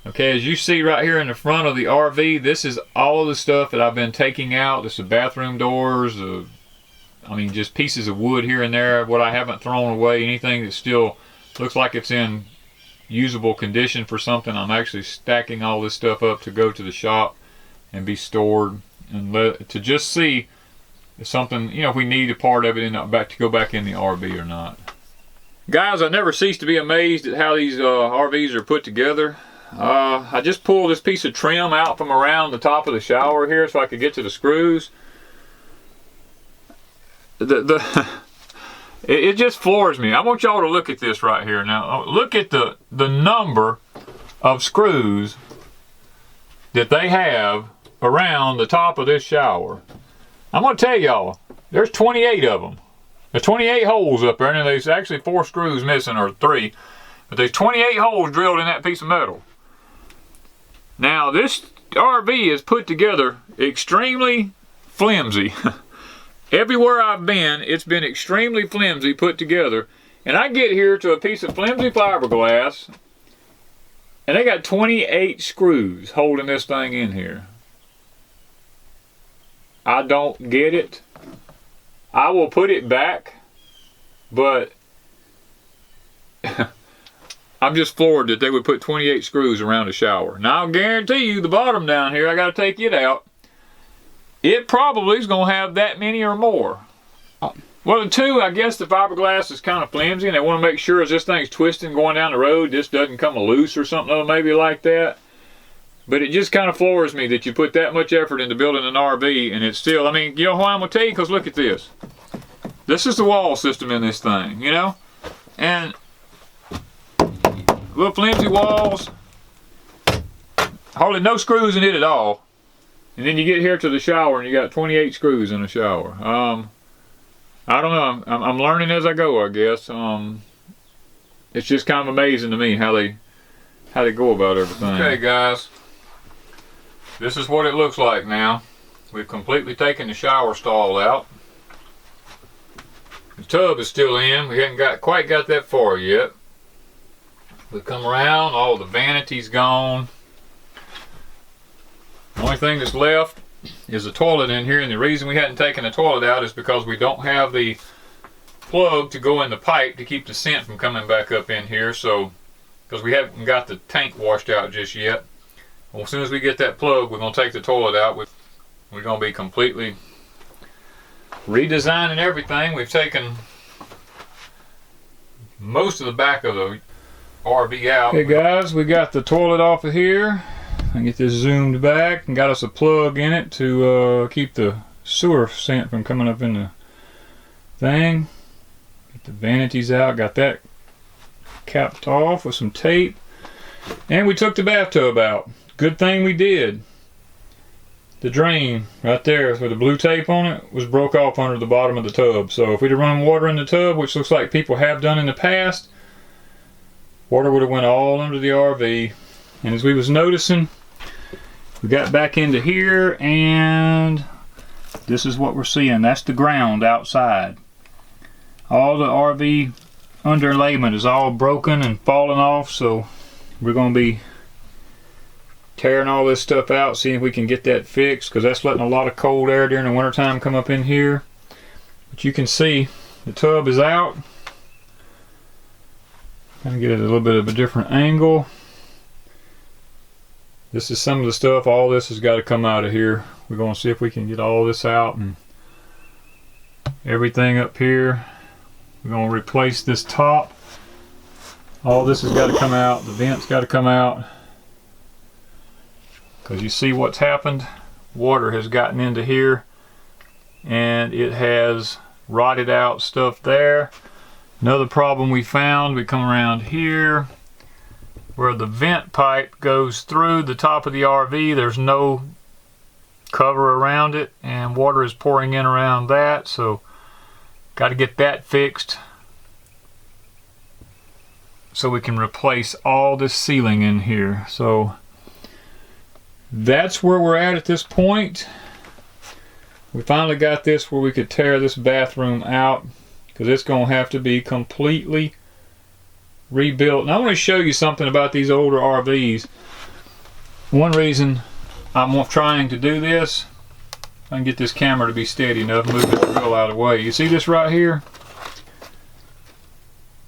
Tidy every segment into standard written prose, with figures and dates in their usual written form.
Okay, as you see right here in the front of the RV, this is all of the stuff that I've been taking out. This is bathroom doors, I mean, just pieces of wood here and there, what I haven't thrown away, anything that still looks like it's in usable condition for something. I'm actually stacking all this stuff up to go to the shop and be stored, and to just see if something, you know, if we need a part of it to go back in the RV or not. Guys, I never cease to be amazed at how these RVs are put together. I just pulled this piece of trim out from around the top of the shower here so I could get to the screws. It just floors me. I want y'all to look at this right here. Now, look at the number of screws that they have around the top of this shower. I'm going to tell y'all, there's 28 of them. There's 28 holes up there, and there's actually 4 screws missing, or 3. But there's 28 holes drilled in that piece of metal. Now, this RV is put together extremely flimsy. Everywhere I've been, it's been extremely flimsy put together. And I get here to a piece of flimsy fiberglass, and they got 28 screws holding this thing in here. I don't get it. I will put it back, but I'm just floored that they would put 28 screws around a shower. Now, I'll guarantee you the bottom down here, I got to take it out. It probably is going to have that many or more. Well, the 2, I guess the fiberglass is kind of flimsy, and they want to make sure as this thing's twisting going down the road, this doesn't come loose or something maybe like that. But it just kind of floors me that you put that much effort into building an RV, and it's still, I mean, you know why I'm going to tell you? Because look at this. This is the wall system in this thing, you know? And little flimsy walls, hardly no screws in it at all. And then you get here to the shower and you got 28 screws in the shower. I don't know, I'm learning as I go, I guess. It's just kind of amazing to me how they go about everything. Okay, guys, this is what it looks like now. We've completely taken the shower stall out. The tub is still in. We haven't quite got that far yet. We come around, all the vanity's gone. The only thing that's left is the toilet in here, and the reason we hadn't taken the toilet out is because we don't have the plug to go in the pipe to keep the scent from coming back up in here. So, because we haven't got the tank washed out just yet. Well, as soon as we get that plug, we're going to take the toilet out. We're going to be completely redesigning everything. We've taken most of the back of the RV out. Hey guys, we got the toilet off of here. I get this zoomed back and got us a plug in it to keep the sewer scent from coming up in the thing. Get the vanities out, got that capped off with some tape. And we took the bathtub out. Good thing we did. The drain right there with the blue tape on it was broke off under the bottom of the tub. So if we'd have run water in the tub, which looks like people have done in the past, water would have went all under the RV. And as we was noticing, we got back into here and this is what we're seeing. That's the ground outside. All the RV underlayment is all broken and falling off, so we're going to be tearing all this stuff out, seeing if we can get that fixed, because that's letting a lot of cold air during the wintertime come up in here. But you can see the tub is out. Kind of get it a little bit of a different angle. This is some of the stuff. All this has got to come out of here. We're going to see if we can get all this out and everything up here. We're going to replace this top. All this has got to come out. The vent's got to come out. Because you see what's happened. Water has gotten into here and it has rotted out stuff there. Another problem we found, we come around here where the vent pipe goes through the top of the RV. There's no cover around it and water is pouring in around that, so got to get that fixed so we can replace all this ceiling in here. So that's where we're at this point. We finally got this where we could tear this bathroom out, because it's going to have to be completely rebuilt. And I want to show you something about these older RVs. One reason I'm trying to do this, I can get this camera to be steady enough, move this drill out of the way. You see this right here?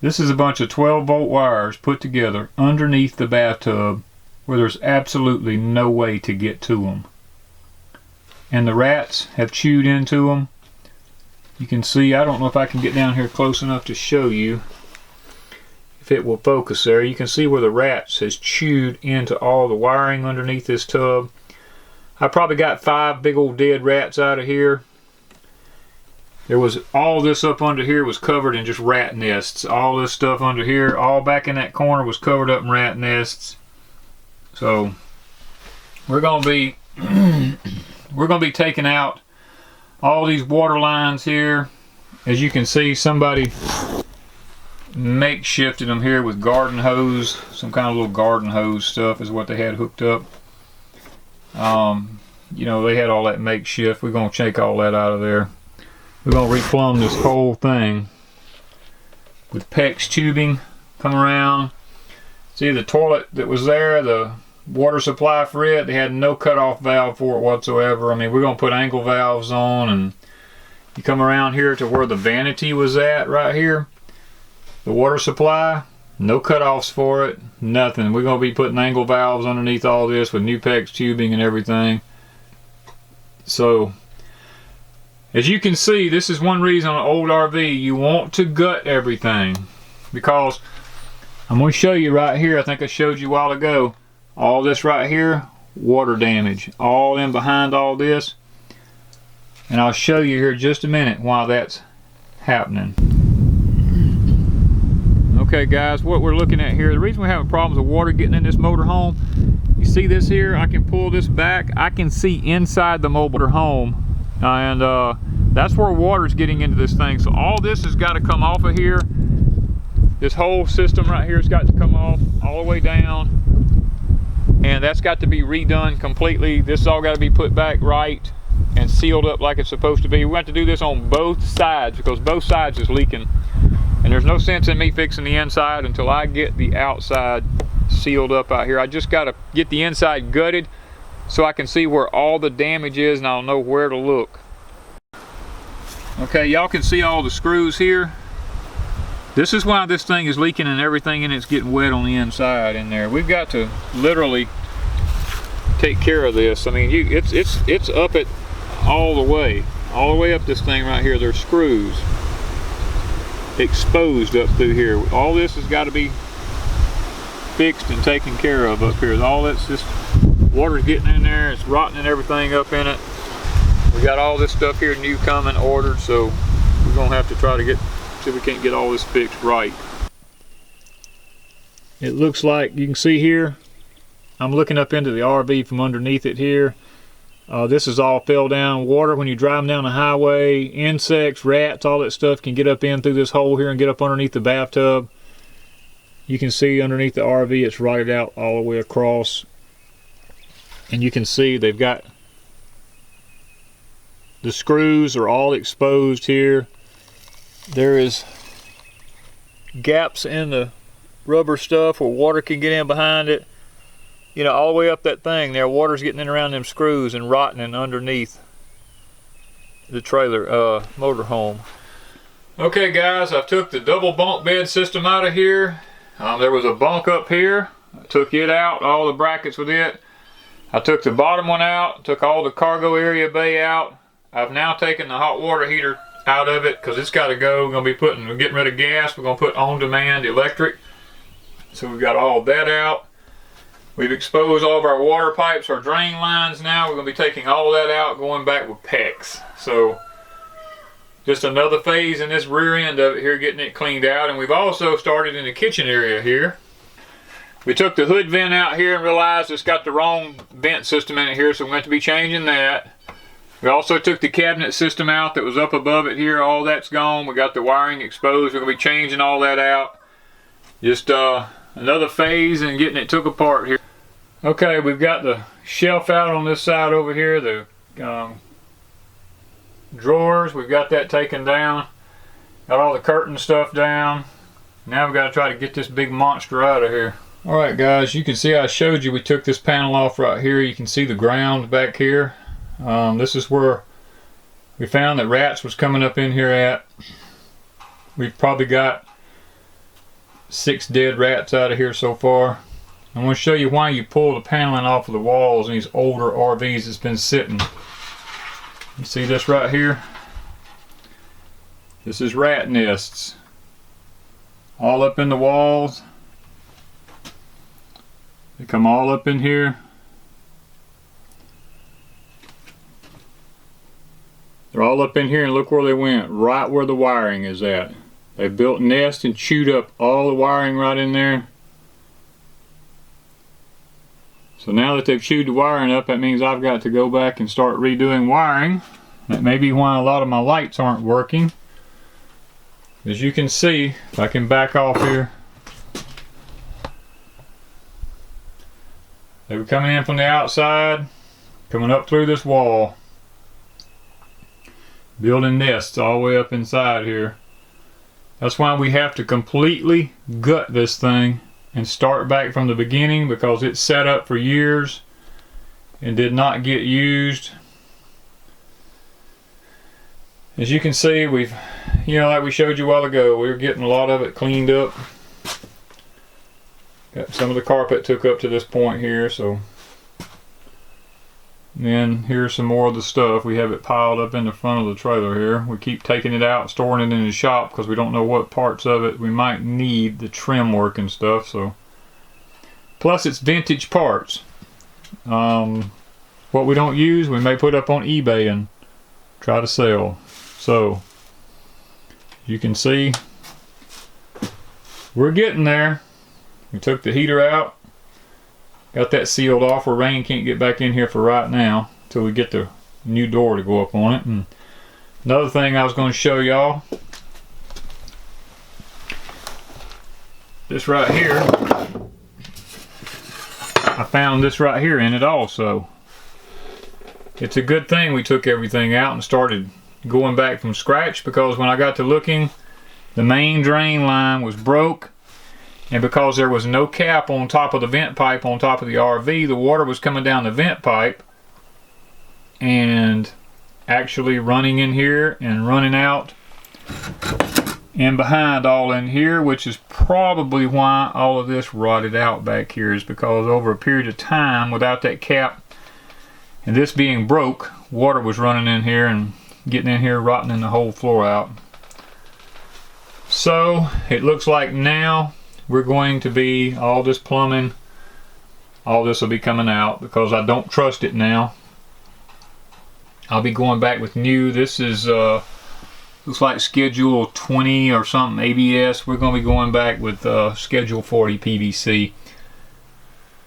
This is a bunch of 12-volt wires put together underneath the bathtub where there's absolutely no way to get to them. And the rats have chewed into them. You can see, I don't know if I can get down here close enough to show you if it will focus there. You can see where the rats has chewed into all the wiring underneath this tub. I probably got 5 big old dead rats out of here. There was all this up under here was covered in just rat nests. All this stuff under here, all back in that corner was covered up in rat nests. So we're gonna be taking out all these water lines here. As you can see, somebody makeshifted them here with garden hose. Some kind of little garden hose stuff is what they had hooked up. You know, they had all that makeshift. We're gonna take all that out of there. We're gonna replumb this whole thing with PEX tubing. Come around. See the toilet that was there, the water supply for it, they had no cutoff valve for it whatsoever. I mean, we're gonna put angle valves on, and you come around here to where the vanity was at right here. The water supply, no cutoffs for it, nothing. We're gonna be putting angle valves underneath all this with new PEX tubing and everything. So as you can see, this is one reason on an old RV you want to gut everything, because I'm going to show you right here. I think I showed you a while ago. All this right here, water damage. All in behind all this. And I'll show you here in just a minute why that's happening. Okay guys, what we're looking at here, the reason we're having problems with water getting in this motor home, you see this here, I can pull this back. I can see inside the mobile home. And that's where water's getting into this thing. So all this has got to come off of here. This whole system right here has got to come off all the way down, and that's got to be redone completely. This has all got to be put back right and sealed up like it's supposed to be. We have to do this on both sides because both sides is leaking, and there's no sense in me fixing the inside until I get the outside sealed up out here. I just got to get the inside gutted so I can see where all the damage is, and I'll know where to look. Okay, y'all can see all the screws here. This is why this thing is leaking and everything, and it's getting wet on the inside in there. We've got to literally take care of this. I mean, it's up it all the way up this thing right here. There's screws exposed up through here. All this has got to be fixed and taken care of up here. All that's just water's getting in there, it's rotting everything up in it. We got all this stuff here new coming ordered, so we're gonna have to try to see if we can't get all this fixed right. It looks like you can see here, I'm looking up into the RV from underneath it here. This is all fell down water. When you drive them down the highway, insects, rats, all that stuff can get up in through this hole here and get up underneath the bathtub. You can see underneath the RV it's rotted out all the way across. And you can see they've got the screws are all exposed here. There is gaps in the rubber stuff where water can get in behind it. You know, all the way up that thing there, water's getting in around them screws and rotting underneath the trailer motorhome. Okay guys, I took the double bunk bed system out of here. There was a bunk up here. I took it out, all the brackets with it. I took the bottom one out, took all the cargo area bay out. I've now taken the hot water heater out of it because it's got to go. We're going to be getting rid of gas. We're going to put on-demand electric. So we've got all that out. We've exposed all of our water pipes, our drain lines now. We're going to be taking all that out, going back with PEX. So just another phase in this rear end of it here, getting it cleaned out. And we've also started in the kitchen area here. We took the hood vent out here and realized it's got the wrong vent system in it here, so we're going to be changing that. We also took the cabinet system out that was up above it here. All that's gone. We got the wiring exposed. We're going to be changing all that out. Just another phase in getting it took apart here. Okay, we've got the shelf out on this side over here. The drawers, we've got that taken down. Got all the curtain stuff down. Now we've got to try to get this big monster out of here. Alright guys, you can see I showed you we took this panel off right here. You can see the ground back here. This is where we found that rats was coming up in here at. We've probably got 6 dead rats out of here so far. I'm going to show you why you pull the paneling off of the walls in these older RVs that's been sitting. You see this right here? This is rat nests. All up in the walls. They come all up in here. They're all up in here, and look where they went, right where the wiring is at. They built nests and chewed up all the wiring right in there. So now that they've chewed the wiring up, that means I've got to go back and start redoing wiring. That may be why a lot of my lights aren't working. As you can see, if I can back off here, they were coming in from the outside, coming up through this wall, building nests all the way up inside here. That's why we have to completely gut this thing and start back from the beginning, because it's set up for years and did not get used. As you can see, we've, like we showed you a while ago, we were getting a lot of it cleaned up. Got some of the carpet took up to this point here, so. And then here's some more of the stuff. We have it piled up in the front of the trailer here. We keep taking it out, storing it in the shop, because we don't know what parts of it we might need, the trim work and stuff. So, plus it's vintage parts. What we don't use, we may put up on eBay and try to sell. So, you can see we're getting there. We took the heater out, got that sealed off where rain can't get back in here for right now until we get the new door to go up on it. And another thing I was going to show y'all, this right here, I found this right here in it also. It's a good thing we took everything out and started going back from scratch, because when I got to looking, the main drain line was broke. And because there was no cap on top of the vent pipe on top of the RV, the water was coming down the vent pipe and actually running in here and running out and behind all in here, which is probably why all of this rotted out back here, is because over a period of time without that cap and this being broke, water was running in here and getting in here, rotting the whole floor out. So it looks like now we're going to be, all this plumbing, all this will be coming out, because I don't trust it now. I'll be going back with new. This is looks like schedule 20 or something ABS. We're going to be going back with schedule 40 PVC,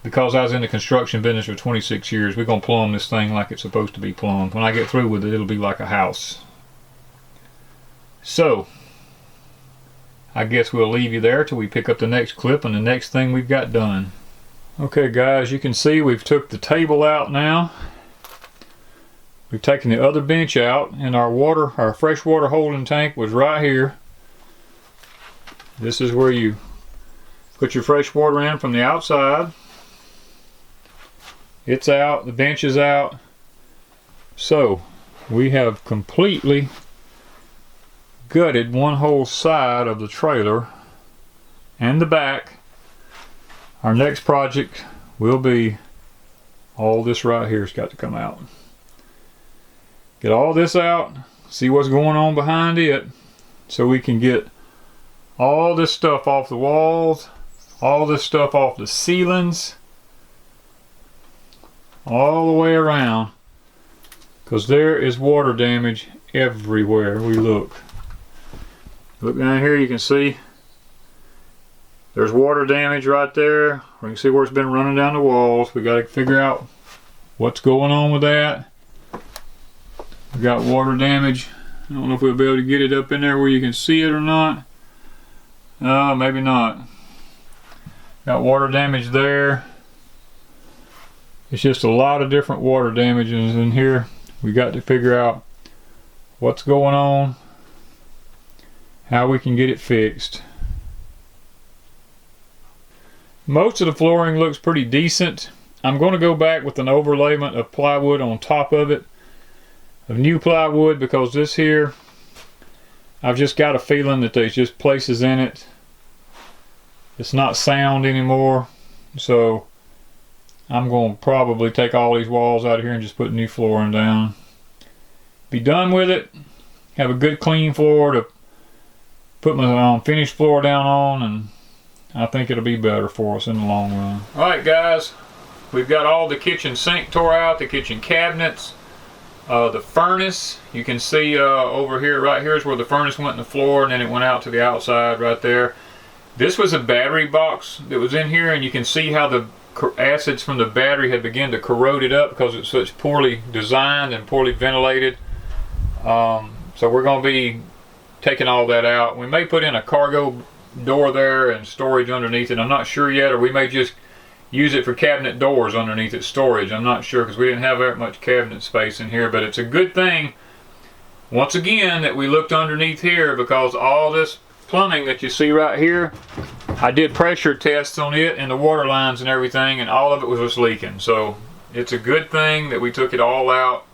because I was in the construction business for 26 years. We're going to plumb this thing like it's supposed to be plumbed. When I get through with it, it'll be like a house. So I guess we'll leave you there till we pick up the next clip and the next thing we've got done. Okay guys, you can see we've took the table out now. We've taken the other bench out, and our fresh water holding tank was right here. This is where you put your fresh water in from the outside. It's out, the bench is out. So we have completely gutted one whole side of the trailer and the back. Our next project will be all this right here has got to come out. Get all this out, see what's going on behind it, so we can get all this stuff off the walls, all this stuff off the ceilings, all the way around, because there is water damage everywhere we look. Look down here, you can see there's water damage right there. We can see where it's been running down the walls. We got to figure out what's going on with that. We got water damage. I don't know if we'll be able to get it up in there where you can see it or not. Maybe not. Got water damage there. It's just a lot of different water damages in here. We got to figure out what's going on, how we can get it fixed. Most of the flooring looks pretty decent. I'm going to go back with an overlayment of plywood on top of it, of new plywood, because this here, I've just got a feeling that there's just places in it it's not sound anymore. So I'm going to probably take all these walls out of here and just put new flooring down. Be done with it. Have a good clean floor to put my finished floor down on, and I think it'll be better for us in the long run. Alright guys, we've got all the kitchen sink tore out, the kitchen cabinets, the furnace. You can see over here, right here is where the furnace went in the floor, and then it went out to the outside right there. This was a battery box that was in here, and you can see how the acids from the battery had begun to corrode it up because it's such poorly designed and poorly ventilated. So we're going to be taking all that out. We may put in a cargo door there and storage underneath it. I'm not sure yet, or we may just use it for cabinet doors underneath its storage. I'm not sure, because we didn't have that much cabinet space in here. But it's a good thing, once again, that we looked underneath here, because all this plumbing that you see right here, I did pressure tests on it and the water lines and everything, and all of it was just leaking. So it's a good thing that we took it all out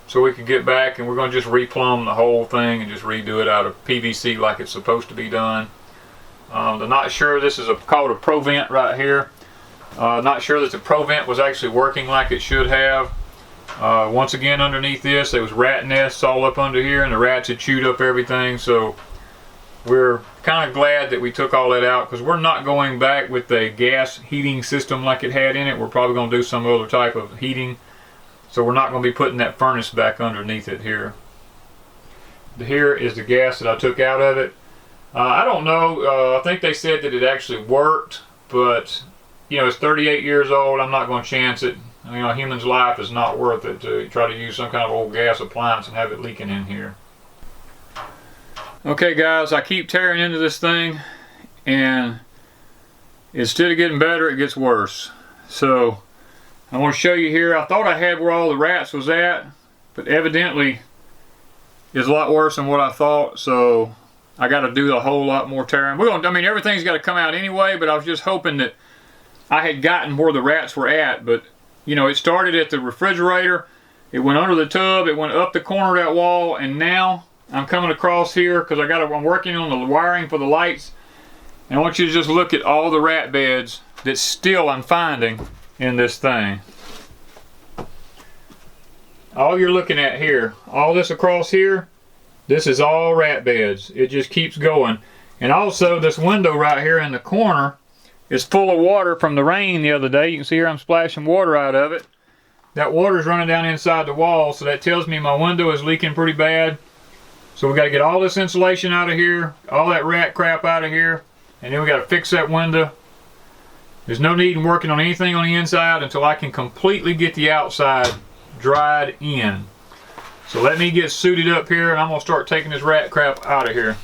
so we could get back, and we're going to just replumb the whole thing and just redo it out of PVC like it's supposed to be done. I'm not sure, this is called a Provent right here. Not sure that the Provent was actually working like it should have. Once again, underneath this there was rat nests all up under here, and the rats had chewed up everything. So we're kind of glad that we took all that out, because we're not going back with a gas heating system like it had in it. We're probably going to do some other type of heating. So we're not going to be putting that furnace back underneath it here. Here is the gas that I took out of it. I don't know, I think they said that it actually worked, but you know, it's 38 years old. I'm not going to chance it. I mean, a human's life is not worth it to try to use some kind of old gas appliance and have it leaking in here. Okay guys, I keep tearing into this thing, and instead of getting better, it gets worse. So I want to show you here. I thought I had where all the rats was at, but evidently it's a lot worse than what I thought. So I got to do a whole lot more tearing. I mean, everything's got to come out anyway, but I was just hoping that I had gotten where the rats were at. But you know, it started at the refrigerator, it went under the tub, it went up the corner of that wall, and now I'm coming across here because I'm working on the wiring for the lights, and I want you to just look at all the rat beds that still I'm finding in this thing. All you're looking at here, all this across here, this is all rat beds. It just keeps going. And also this window right here in the corner is full of water from the rain the other day. You can see here I'm splashing water out of it. That water's running down inside the wall, so that tells me my window is leaking pretty bad. So we got to get all this insulation out of here, all that rat crap out of here, and then we got to fix that window. There's no need in working on anything on the inside until I can completely get the outside dried in. So let me get suited up here, and I'm going to start taking this rat crap out of here.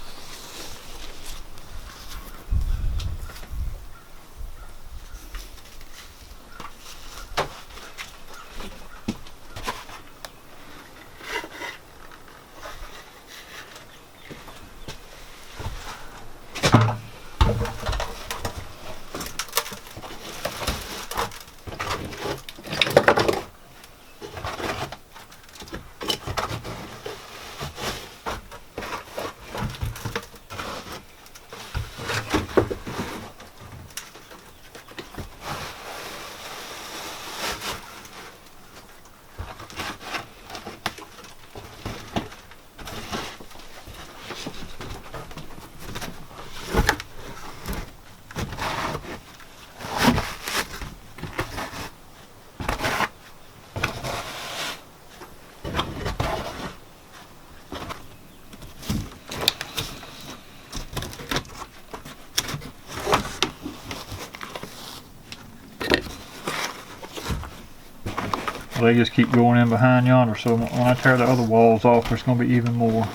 They just keep going in behind yonder, so when I tear the other walls off, there's going to be even more.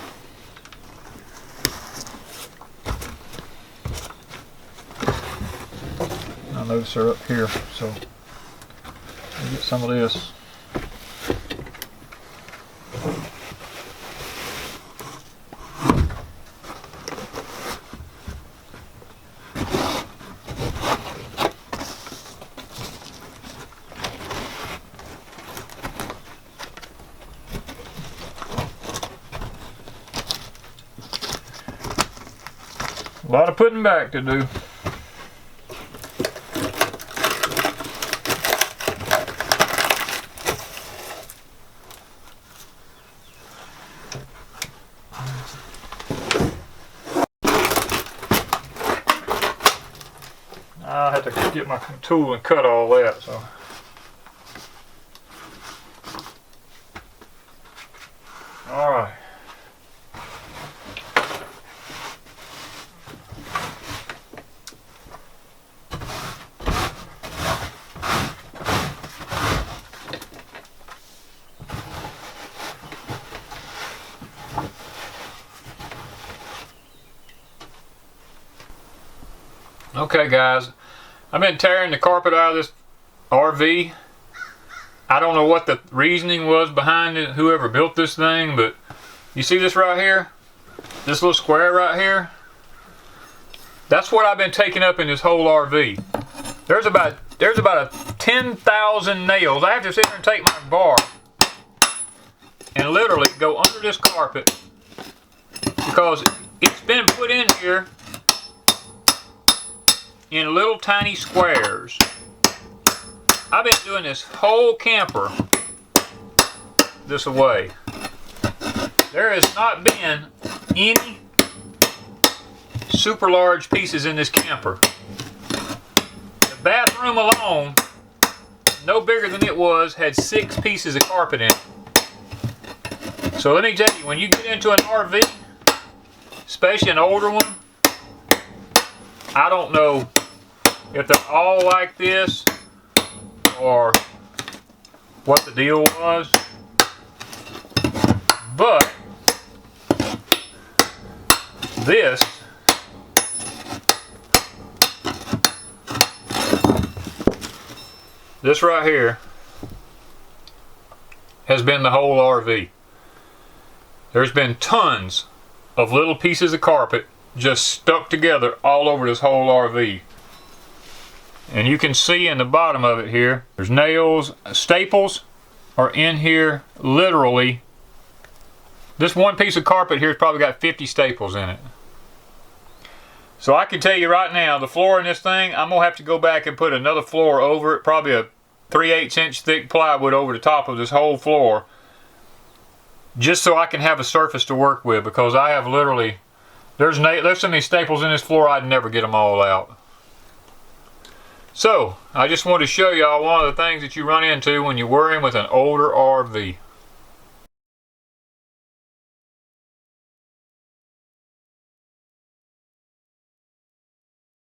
I notice they're up here, so I'll get some of this. A lot of putting back to do. I have to get my tool and cut all that. So. All right. Okay guys, I've been tearing the carpet out of this RV. I don't know what the reasoning was behind it, whoever built this thing, but you see this right here? This little square right here? That's what I've been taking up in this whole RV. There's about 10,000 nails. I have to sit there and take my bar and literally go under this carpet because it's been put in here in little tiny squares. I've been doing this whole camper this way. There has not been any super large pieces in this camper. The bathroom alone, no bigger than it was, had 6 pieces of carpet in it. So let me tell you, when you get into an RV, especially an older one, I don't know if they're all like this or what the deal was, but this right here has been the whole RV. There's been tons of little pieces of carpet just stuck together all over this whole RV. And you can see in the bottom of it here, there's nails, staples are in here literally. This one piece of carpet here has probably got 50 staples in it. So I can tell you right now, the floor in this thing, I'm gonna have to go back and put another floor over it, probably a 3/8 inch thick plywood over the top of this whole floor, just so I can have a surface to work with, because I have literally, there's so many staples in this floor I'd never get them all out. So, I just wanted to show y'all one of the things that you run into when you're working with an older RV.